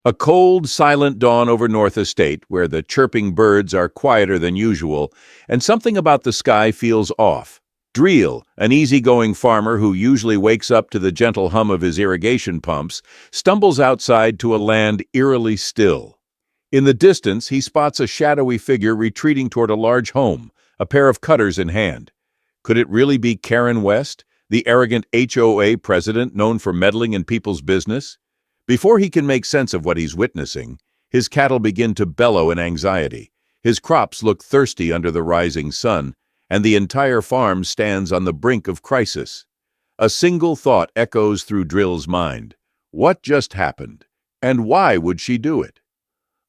A cold, silent dawn over North Estate, where the chirping birds are quieter than usual, and something about the sky feels off. Drille, an easygoing farmer who usually wakes up to the gentle hum of his irrigation pumps, stumbles outside to a land eerily still. In the distance, he spots a shadowy figure retreating toward a large home, a pair of cutters in hand. Could it really be Karen West, the arrogant HOA president known for meddling in people's business? Before he can make sense of what he's witnessing, his cattle begin to bellow in anxiety. His crops look thirsty under the rising sun, and the entire farm stands on the brink of crisis. A single thought echoes through Drille's mind. What just happened? And why would she do it?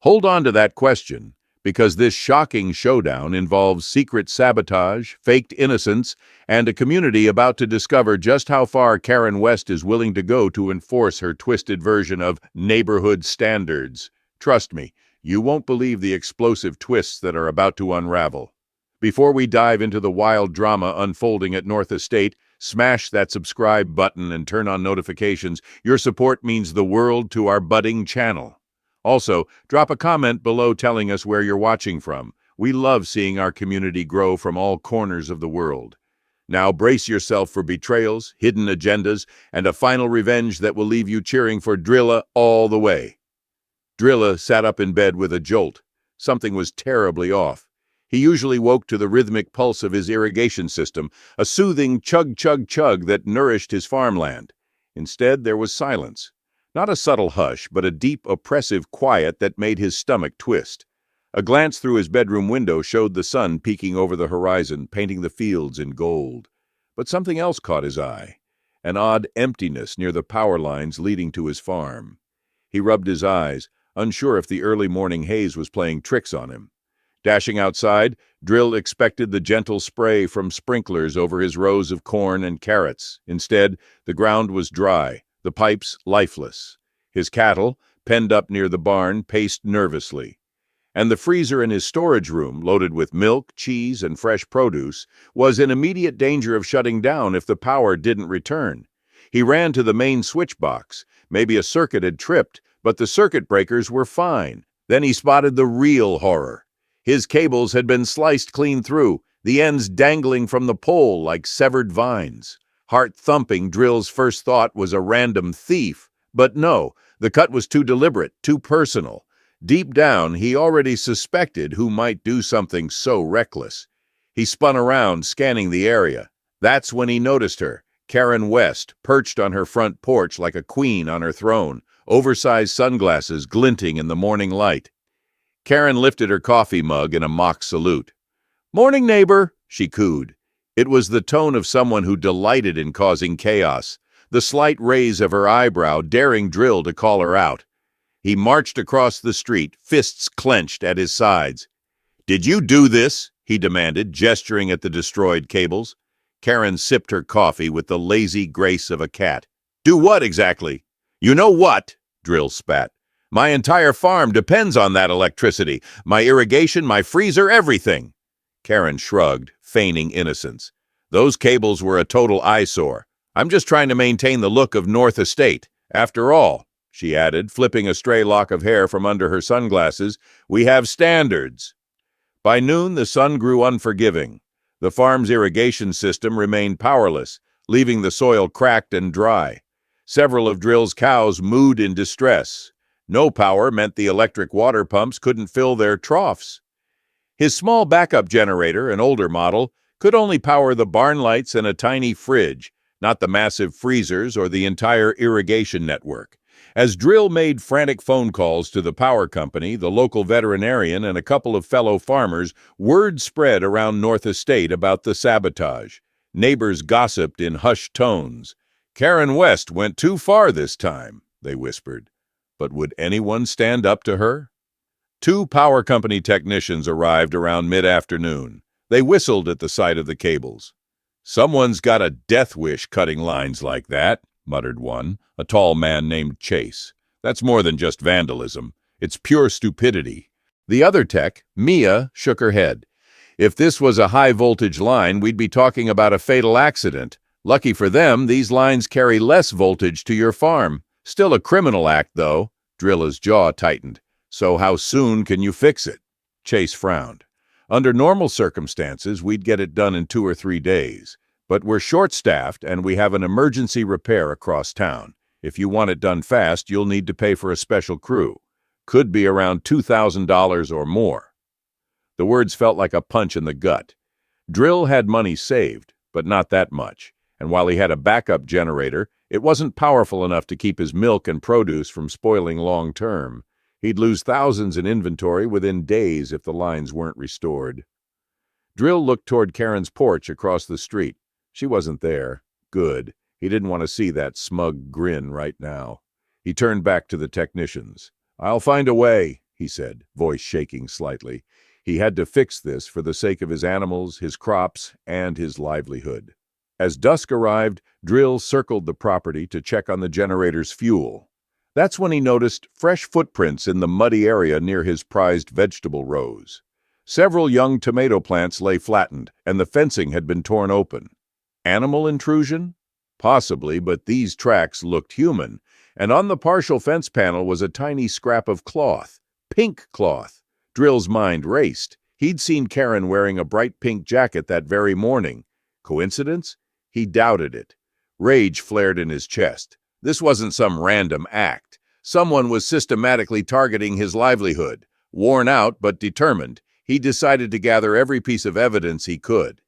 Hold on to that question, because this shocking showdown involves secret sabotage, faked innocence, and a community about to discover just how far Karen West is willing to go to enforce her twisted version of neighborhood standards. Trust me, you won't believe the explosive twists that are about to unravel. Before we dive into the wild drama unfolding at North Estate, smash that subscribe button and turn on notifications. Your support means the world to our budding channel. Also, drop a comment below telling us where you're watching from. We love seeing our community grow from all corners of the world. Now brace yourself for betrayals, hidden agendas, and a final revenge that will leave you cheering for Drille all the way. Drille sat up in bed with a jolt. Something was terribly off. He usually woke to the rhythmic pulse of his irrigation system, a soothing chug-chug-chug that nourished his farmland. Instead, there was silence. Not a subtle hush, but a deep, oppressive quiet that made his stomach twist. A glance through his bedroom window showed the sun peeking over the horizon, painting the fields in gold. But something else caught his eye, an odd emptiness near the power lines leading to his farm. He rubbed his eyes, unsure if the early morning haze was playing tricks on him. Dashing outside, Drille expected the gentle spray from sprinklers over his rows of corn and carrots. Instead, the ground was dry, the pipes lifeless. His cattle, penned up near the barn, paced nervously. And the freezer in his storage room, loaded with milk, cheese, and fresh produce, was in immediate danger of shutting down if the power didn't return. He ran to the main switch box. Maybe a circuit had tripped, but the circuit breakers were fine. Then he spotted the real horror. His cables had been sliced clean through, the ends dangling from the pole like severed vines. Heart-thumping, Drille's first thought was a random thief. But no, the cut was too deliberate, too personal. Deep down, he already suspected who might do something so reckless. He spun around, scanning the area. That's when he noticed her, Karen West, perched on her front porch like a queen on her throne, oversized sunglasses glinting in the morning light. Karen lifted her coffee mug in a mock salute. "Morning, neighbor," she cooed. It was the tone of someone who delighted in causing chaos, the slight raise of her eyebrow daring Drille to call her out. He marched across the street, fists clenched at his sides. "Did you do this?" he demanded, gesturing at the destroyed cables. Karen sipped her coffee with the lazy grace of a cat. "Do what exactly?" "You know what?" Drille spat. "My entire farm depends on that electricity. My irrigation, my freezer, everything." Karen shrugged, feigning innocence. "Those cables were a total eyesore. I'm just trying to maintain the look of North Estate. After all," she added, flipping a stray lock of hair from under her sunglasses, "we have standards." By noon, the sun grew unforgiving. The farm's irrigation system remained powerless, leaving the soil cracked and dry. Several of Drille's cows mooed in distress. No power meant the electric water pumps couldn't fill their troughs. His small backup generator, an older model, could only power the barn lights and a tiny fridge, not the massive freezers or the entire irrigation network. As Drille made frantic phone calls to the power company, the local veterinarian, and a couple of fellow farmers, word spread around North Estate about the sabotage. Neighbors gossiped in hushed tones. "Karen West went too far this time," they whispered. But would anyone stand up to her? 2 power company technicians arrived around mid-afternoon. They whistled at the sight of the cables. "Someone's got a death wish cutting lines like that," muttered one, a tall man named Chase. "That's more than just vandalism. It's pure stupidity." The other tech, Mia, shook her head. "If this was a high-voltage line, we'd be talking about a fatal accident. Lucky for them, these lines carry less voltage to your farm. Still a criminal act, though." Drilla's jaw tightened. So how soon can you fix it? Chase frowned. Under normal circumstances, we'd get it done in 2 or 3 days. But we're short-staffed and we have an emergency repair across town. If you want it done fast, you'll need to pay for a special crew. Could be around $2,000 or more. The words felt like a punch in the gut. Drille had money saved, but not that much. And while he had a backup generator, it wasn't powerful enough to keep his milk and produce from spoiling long-term. He'd lose thousands in inventory within days if the lines weren't restored. Drille looked toward Karen's porch across the street. She wasn't there. Good. He didn't want to see that smug grin right now. He turned back to the technicians. "I'll find a way," he said, voice shaking slightly. He had to fix this for the sake of his animals, his crops, and his livelihood. As dusk arrived, Drille circled the property to check on the generator's fuel. That's when he noticed fresh footprints in the muddy area near his prized vegetable rows. Several young tomato plants lay flattened, and the fencing had been torn open. Animal intrusion? Possibly, but these tracks looked human, and on the partial fence panel was a tiny scrap of cloth. Pink cloth. Drille's mind raced. He'd seen Karen wearing a bright pink jacket that very morning. Coincidence? He doubted it. Rage flared in his chest. This wasn't some random act. Someone was systematically targeting his livelihood. Worn out but determined, he decided to gather every piece of evidence he could.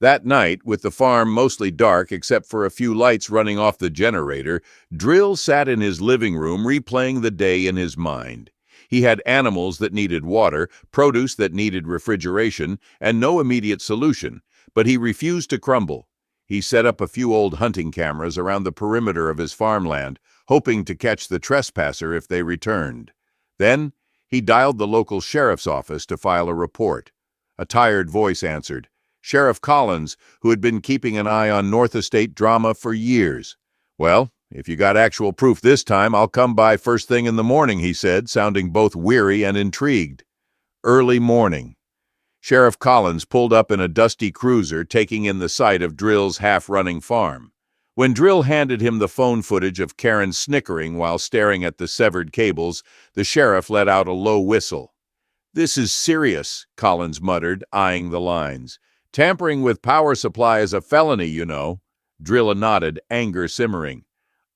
That night, with the farm mostly dark except for a few lights running off the generator, Drille sat in his living room replaying the day in his mind. He had animals that needed water, produce that needed refrigeration, and no immediate solution, but he refused to crumble. He set up a few old hunting cameras around the perimeter of his farmland, hoping to catch the trespasser if they returned. Then, he dialed the local sheriff's office to file a report. A tired voice answered. Sheriff Collins, who had been keeping an eye on North Estate drama for years. "Well, if you got actual proof this time, I'll come by first thing in the morning," he said, sounding both weary and intrigued. Early morning. Sheriff Collins pulled up in a dusty cruiser, taking in the sight of Drille's half-running farm. When Drille handed him the phone footage of Karen snickering while staring at the severed cables, the sheriff let out a low whistle. "This is serious," Collins muttered, eyeing the lines. "Tampering with power supply is a felony, you know." Drille nodded, anger simmering.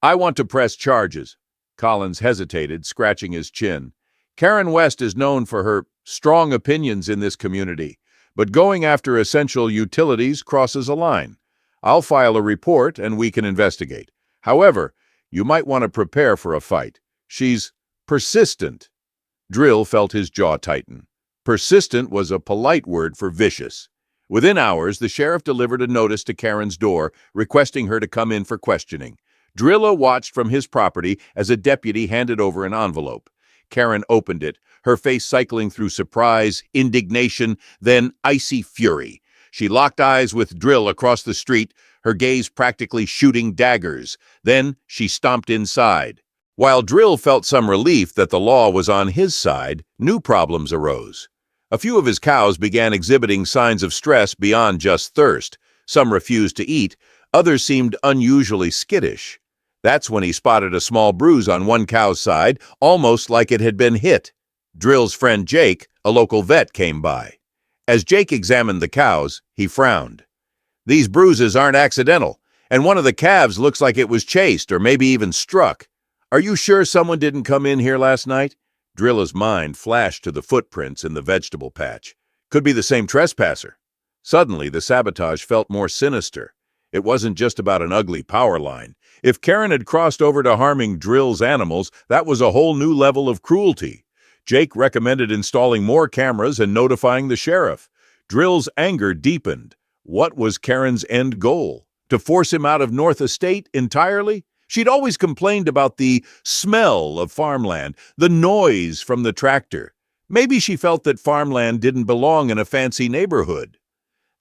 "I want to press charges." Collins hesitated, scratching his chin. "Karen West is known for her strong opinions in this community, but going after essential utilities crosses a line. I'll file a report and we can investigate. However, you might want to prepare for a fight. She's persistent." Drille felt his jaw tighten. Persistent was a polite word for vicious. Within hours, the sheriff delivered a notice to Karen's door, requesting her to come in for questioning. Drille watched from his property as a deputy handed over an envelope. Karen opened it, her face cycling through surprise, indignation, then icy fury. She locked eyes with Drille across the street, her gaze practically shooting daggers. Then she stomped inside. While Drille felt some relief that the law was on his side, new problems arose. A few of his cows began exhibiting signs of stress beyond just thirst. Some refused to eat, others seemed unusually skittish. That's when he spotted a small bruise on one cow's side, almost like it had been hit. Drille's friend Jake, a local vet, came by. As Jake examined the cows, he frowned. "These bruises aren't accidental, and one of the calves looks like it was chased or maybe even struck. Are you sure someone didn't come in here last night?" Drille's mind flashed to the footprints in the vegetable patch. Could be the same trespasser. Suddenly, the sabotage felt more sinister. It wasn't just about an ugly power line. If Karen had crossed over to harming Drille's animals, that was a whole new level of cruelty. Jake recommended installing more cameras and notifying the sheriff. Drille's anger deepened. What was Karen's end goal? To force him out of North Estate entirely? She'd always complained about the smell of farmland, the noise from the tractor. Maybe she felt that farmland didn't belong in a fancy neighborhood.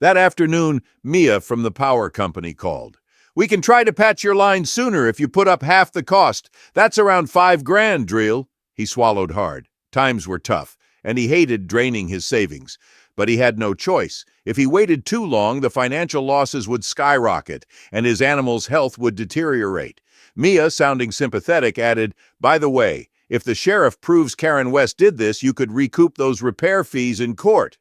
That afternoon, Mia from the power company called. "We can try to patch your line sooner if you put up half the cost. That's around $5,000, Drille." He swallowed hard. Times were tough, and he hated draining his savings. But he had no choice. If he waited too long, the financial losses would skyrocket, and his animal's health would deteriorate. Mia, sounding sympathetic, added, "By the way, If the sheriff proves Karen West did this, you could recoup those repair fees in court.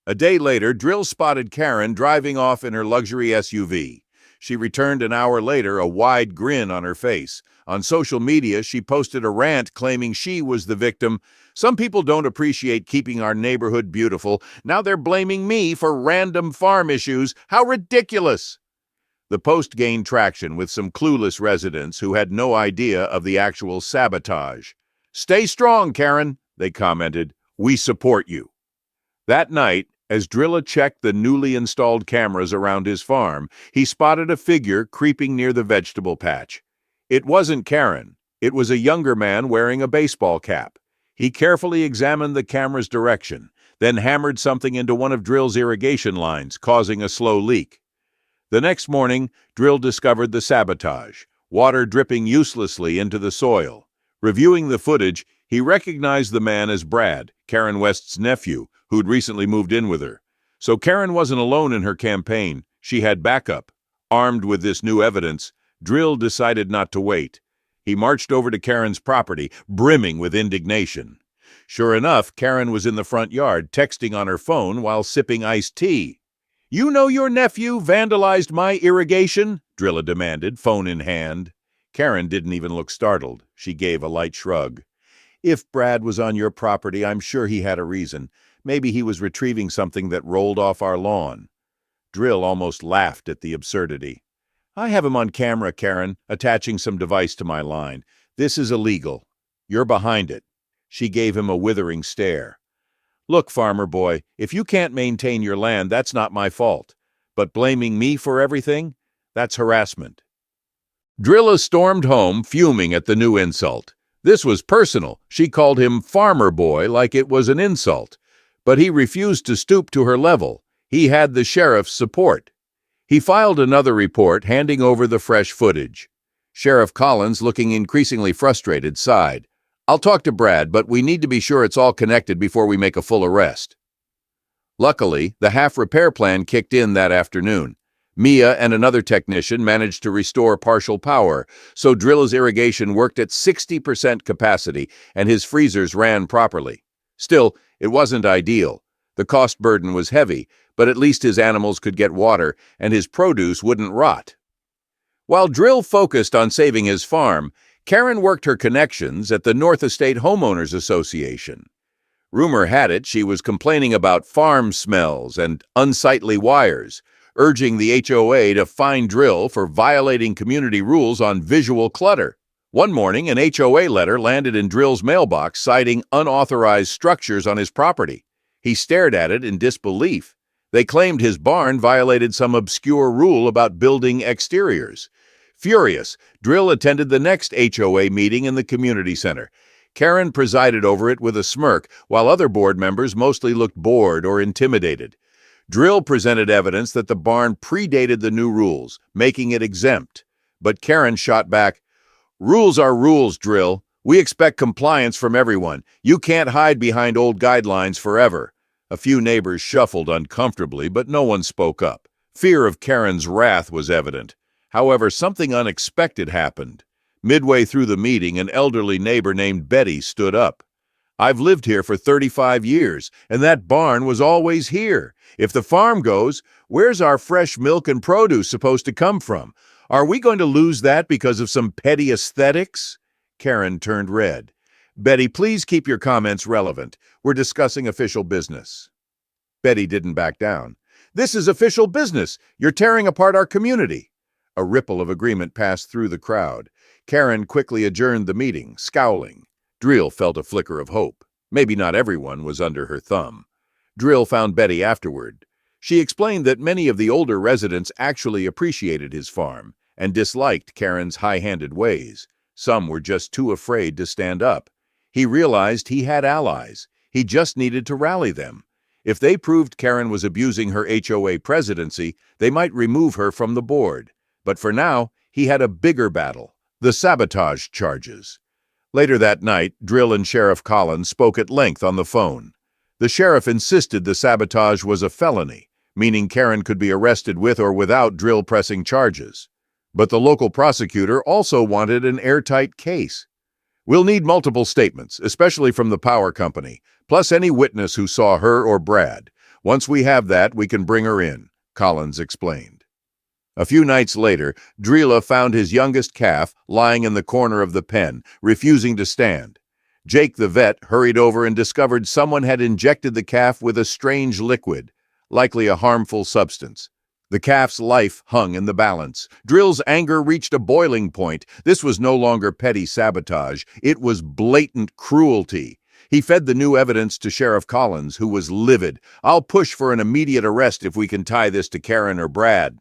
A day later, Drille spotted Karen driving off in her luxury SUV. She returned an hour later, a wide grin on her face. On social media, she posted a rant claiming she was the victim. Some people don't appreciate keeping our neighborhood beautiful. Now they're blaming me for random farm issues. How ridiculous! The post gained traction with some clueless residents who had no idea of the actual sabotage. "Stay strong, Karen," they commented. "We support you." That night, as Drille checked the newly installed cameras around his farm, he spotted a figure creeping near the vegetable patch. It wasn't Karen. It was a younger man wearing a baseball cap. He carefully examined the camera's direction, then hammered something into one of Drille's irrigation lines, causing a slow leak. The next morning, Drille discovered the sabotage, water dripping uselessly into the soil. Reviewing the footage, he recognized the man as Brad, Karen West's nephew, who'd recently moved in with her. So Karen wasn't alone in her campaign. She had backup. Armed with this new evidence, Drille decided not to wait. He marched over to Karen's property, brimming with indignation. Sure enough, Karen was in the front yard, texting on her phone while sipping iced tea. "You know your nephew vandalized my irrigation?" Drille demanded, phone in hand. Karen didn't even look startled. She gave a light shrug. "If Brad was on your property, I'm sure he had a reason. Maybe he was retrieving something that rolled off our lawn." Drille almost laughed at the absurdity. "I have him on camera, Karen, attaching some device to my line. This is illegal. You're behind it." She gave him a withering stare. "Look, farmer boy, if you can't maintain your land, that's not my fault. But blaming me for everything? That's harassment." Drille stormed home, fuming at the new insult. This was personal. She called him farmer boy like it was an insult. But he refused to stoop to her level. He had the sheriff's support. He filed another report, handing over the fresh footage. Sheriff Collins, looking increasingly frustrated, sighed. "I'll talk to Brad, but we need to be sure it's all connected before we make a full arrest." Luckily, the half-repair plan kicked in that afternoon. Mia and another technician managed to restore partial power, so Drille's irrigation worked at 60% capacity and his freezers ran properly. Still, it wasn't ideal. The cost burden was heavy, but at least his animals could get water and his produce wouldn't rot. While Drille focused on saving his farm, Karen worked her connections at the North Estate Homeowners Association. Rumor had it she was complaining about farm smells and unsightly wires, urging the HOA to fine Drille for violating community rules on visual clutter. One morning, an HOA letter landed in Drille's mailbox citing unauthorized structures on his property. He stared at it in disbelief. They claimed his barn violated some obscure rule about building exteriors. Furious, Drille attended the next HOA meeting in the community center. Karen presided over it with a smirk, while other board members mostly looked bored or intimidated. Drille presented evidence that the barn predated the new rules, making it exempt. But Karen shot back, "Rules are rules, Drille. We expect compliance from everyone. You can't hide behind old guidelines forever." A few neighbors shuffled uncomfortably, but no one spoke up. Fear of Karen's wrath was evident. However, something unexpected happened. Midway through the meeting, an elderly neighbor named Betty stood up. "I've lived here for 35 years, and that barn was always here. If the farm goes, where's our fresh milk and produce supposed to come from? Are we going to lose that because of some petty aesthetics?" Karen turned red. "Betty, please keep your comments relevant. We're discussing official business." Betty didn't back down. "This is official business. You're tearing apart our community." A ripple of agreement passed through the crowd. Karen quickly adjourned the meeting, scowling. Drille felt a flicker of hope. Maybe not everyone was under her thumb. Drille found Betty afterward. She explained that many of the older residents actually appreciated his farm and disliked Karen's high-handed ways. Some were just too afraid to stand up. He realized he had allies. He just needed to rally them. If they proved Karen was abusing her HOA presidency, they might remove her from the board. But for now, he had a bigger battle, the sabotage charges. Later that night, Drille and Sheriff Collins spoke at length on the phone. The sheriff insisted the sabotage was a felony, meaning Karen could be arrested with or without Drille pressing charges. But the local prosecutor also wanted an airtight case. We'll need multiple statements, especially from the power company, plus any witness who saw her or Brad. Once we have that, we can bring her in," Collins explained. A few nights later, Drille found his youngest calf lying in the corner of the pen, refusing to stand. Jake the vet hurried over and discovered someone had injected the calf with a strange liquid, likely a harmful substance. The calf's life hung in the balance. Drille's anger reached a boiling point. This was no longer petty sabotage. It was blatant cruelty. He fed the new evidence to Sheriff Collins, who was livid. "I'll push for an immediate arrest if we can tie this to Karen or Brad."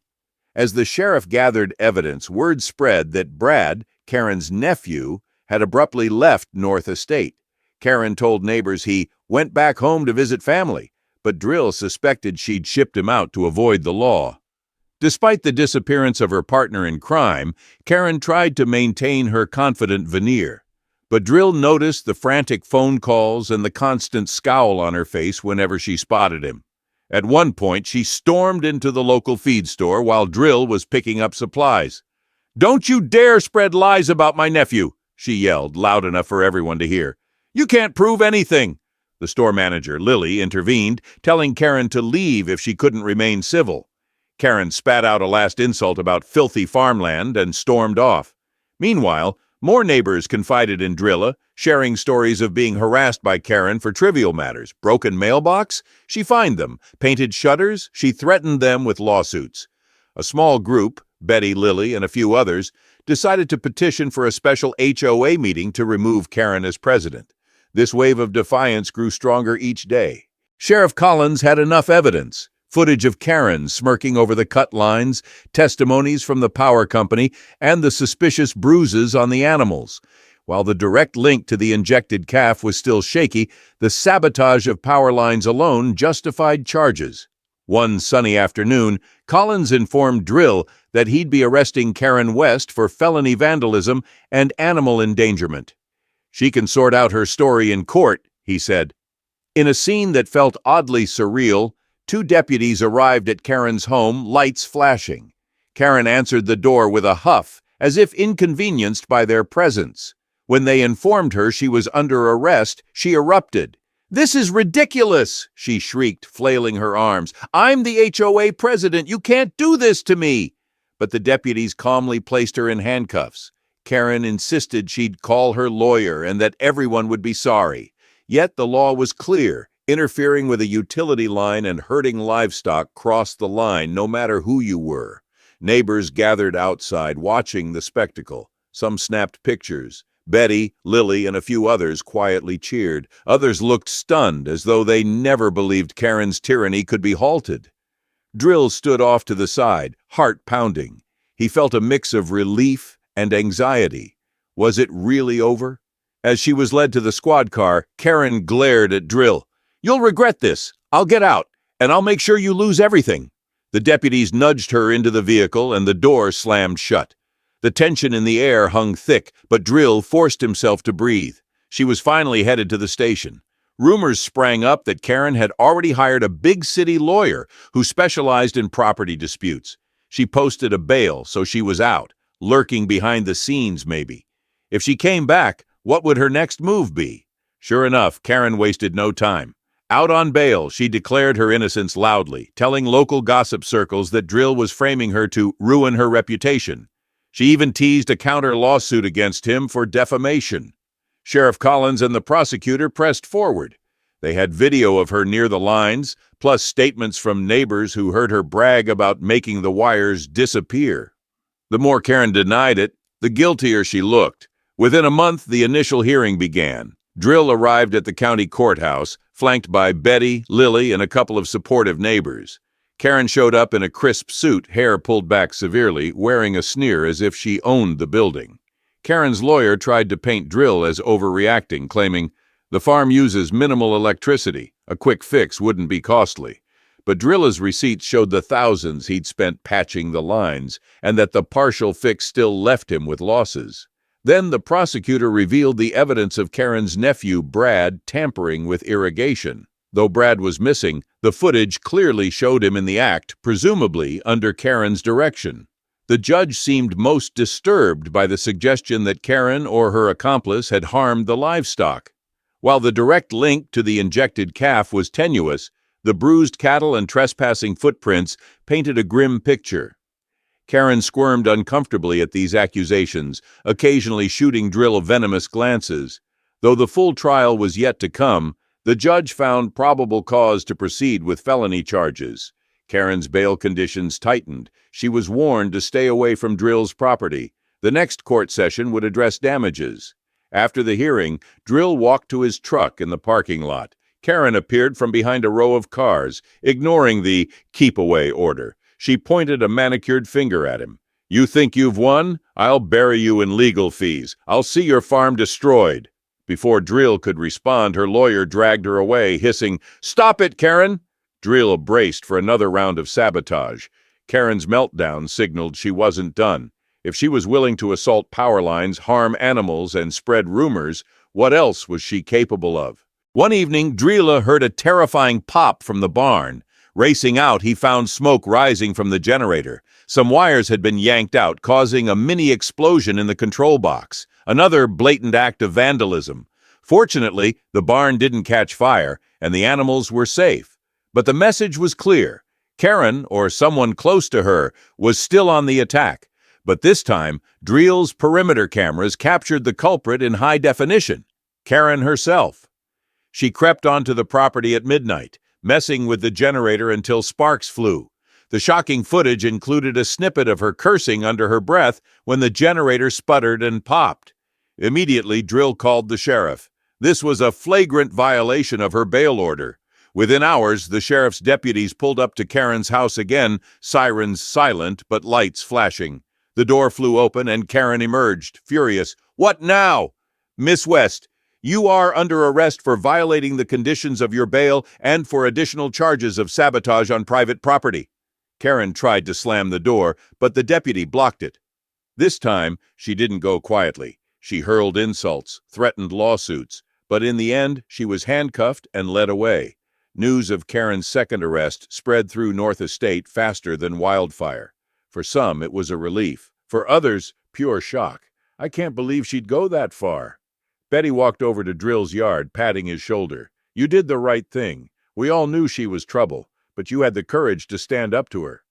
As the sheriff gathered evidence, word spread that Brad, Karen's nephew, had abruptly left North Estate. Karen told neighbors he went back home to visit family, but Drille suspected she'd shipped him out to avoid the law. Despite the disappearance of her partner in crime, Karen tried to maintain her confident veneer. But Drille noticed the frantic phone calls and the constant scowl on her face whenever she spotted him. At one point, she stormed into the local feed store while Drille was picking up supplies. "Don't you dare spread lies about my nephew," she yelled, loud enough for everyone to hear. "You can't prove anything." The store manager, Lily, intervened, telling Karen to leave if she couldn't remain civil. Karen spat out a last insult about filthy farmland and stormed off. Meanwhile, more neighbors confided in Drille, sharing stories of being harassed by Karen for trivial matters. Broken mailbox? She fined them. Painted shutters? She threatened them with lawsuits. A small group, Betty, Lily, and a few others, decided to petition for a special HOA meeting to remove Karen as president. This wave of defiance grew stronger each day. Sheriff Collins had enough evidence. Footage of Karen smirking over the cut lines, testimonies from the power company, and the suspicious bruises on the animals. While the direct link to the injected calf was still shaky, the sabotage of power lines alone justified charges. One sunny afternoon, Collins informed Drille that he'd be arresting Karen West for felony vandalism and animal endangerment. "She can sort out her story in court," he said. In a scene that felt oddly surreal, 2 deputies arrived at Karen's home, lights flashing. Karen answered the door with a huff, as if inconvenienced by their presence. When they informed her she was under arrest, she erupted. "This is ridiculous!" she shrieked, flailing her arms. "I'm the HOA president. You can't do this to me!" But the deputies calmly placed her in handcuffs. Karen insisted she'd call her lawyer and that everyone would be sorry. Yet the law was clear. Interfering with a utility line and hurting livestock crossed the line, no matter who you were. Neighbors gathered outside, watching the spectacle. Some snapped pictures. Betty, Lily, and a few others quietly cheered. Others looked stunned, as though they never believed Karen's tyranny could be halted. Drille stood off to the side, heart pounding. He felt a mix of relief and anxiety. Was it really over? As she was led to the squad car, Karen glared at Drille. "You'll regret this. I'll get out, and I'll make sure you lose everything." The deputies nudged her into the vehicle, and the door slammed shut. The tension in the air hung thick, but Drille forced himself to breathe. She was finally headed to the station. Rumors sprang up that Karen had already hired a big city lawyer who specialized in property disputes. She posted a bail, so she was out, lurking behind the scenes maybe. If she came back, what would her next move be? Sure enough, Karen wasted no time. Out on bail, she declared her innocence loudly, telling local gossip circles that Drille was framing her to ruin her reputation. She even teased a counter-lawsuit against him for defamation. Sheriff Collins and the prosecutor pressed forward. They had video of her near the lines, plus statements from neighbors who heard her brag about making the wires disappear. The more Karen denied it, the guiltier she looked. Within a month, the initial hearing began. Drille arrived at the county courthouse, flanked by Betty, Lily, and a couple of supportive neighbors. Karen showed up in a crisp suit, hair pulled back severely, wearing a sneer as if she owned the building. Karen's lawyer tried to paint Drille as overreacting, claiming, "The farm uses minimal electricity. A quick fix wouldn't be costly." But Drille's receipts showed the thousands he'd spent patching the lines, and that the partial fix still left him with losses. Then the prosecutor revealed the evidence of Karen's nephew, Brad, tampering with irrigation. Though Brad was missing, the footage clearly showed him in the act, presumably under Karen's direction. The judge seemed most disturbed by the suggestion that Karen or her accomplice had harmed the livestock. While the direct link to the injected calf was tenuous, the bruised cattle and trespassing footprints painted a grim picture. Karen squirmed uncomfortably at these accusations, occasionally shooting Drille venomous glances. Though the full trial was yet to come, the judge found probable cause to proceed with felony charges. Karen's bail conditions tightened. She was warned to stay away from Drille's property. The next court session would address damages. After the hearing, Drille walked to his truck in the parking lot. Karen appeared from behind a row of cars, ignoring the keep-away order. She pointed a manicured finger at him. "You think you've won? I'll bury you in legal fees. I'll see your farm destroyed." Before Drille could respond, her lawyer dragged her away, hissing, "Stop it, Karen!" Drille braced for another round of sabotage. Karen's meltdown signaled she wasn't done. If she was willing to assault power lines, harm animals, and spread rumors, what else was she capable of? One evening, Drille heard a terrifying pop from the barn. Racing out, he found smoke rising from the generator. Some wires had been yanked out, causing a mini explosion in the control box. Another blatant act of vandalism. Fortunately, the barn didn't catch fire, and the animals were safe. But the message was clear. Karen, or someone close to her, was still on the attack. But this time, Drille's perimeter cameras captured the culprit in high definition. Karen herself. She crept onto the property at midnight, messing with the generator until sparks flew. The shocking footage included a snippet of her cursing under her breath when the generator sputtered and popped. Immediately, Drille called the sheriff. This was a flagrant violation of her bail order. Within hours, the sheriff's deputies pulled up to Karen's house again, sirens silent but lights flashing. The door flew open and Karen emerged, furious. "What now?" "Miss West, you are under arrest for violating the conditions of your bail and for additional charges of sabotage on private property." Karen tried to slam the door, but the deputy blocked it. This time, she didn't go quietly. She hurled insults, threatened lawsuits, but in the end, she was handcuffed and led away. News of Karen's second arrest spread through North Estate faster than wildfire. For some, it was a relief. For others, pure shock. "I can't believe she'd go that far." Betty walked over to Drille's yard, patting his shoulder. "You did the right thing. We all knew she was trouble, but you had the courage to stand up to her."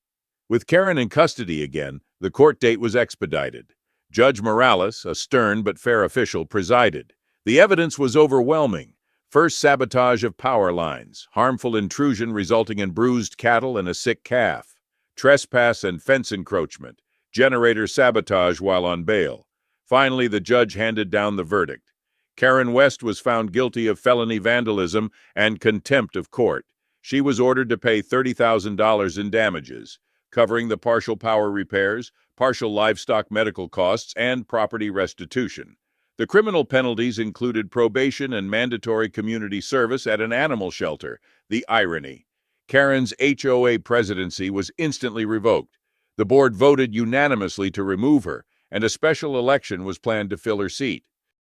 With Karen in custody again, the court date was expedited. Judge Morales, a stern but fair official, presided. The evidence was overwhelming. First, sabotage of power lines, harmful intrusion resulting in bruised cattle and a sick calf. Trespass and fence encroachment, generator sabotage while on bail. Finally, the judge handed down the verdict. Karen West was found guilty of felony vandalism and contempt of court. She was ordered to pay $30,000 in damages, covering the partial power repairs, partial livestock medical costs, and property restitution. The criminal penalties included probation and mandatory community service at an animal shelter. The irony. Karen's HOA presidency was instantly revoked. The board voted unanimously to remove her, and a special election was planned to fill her seat.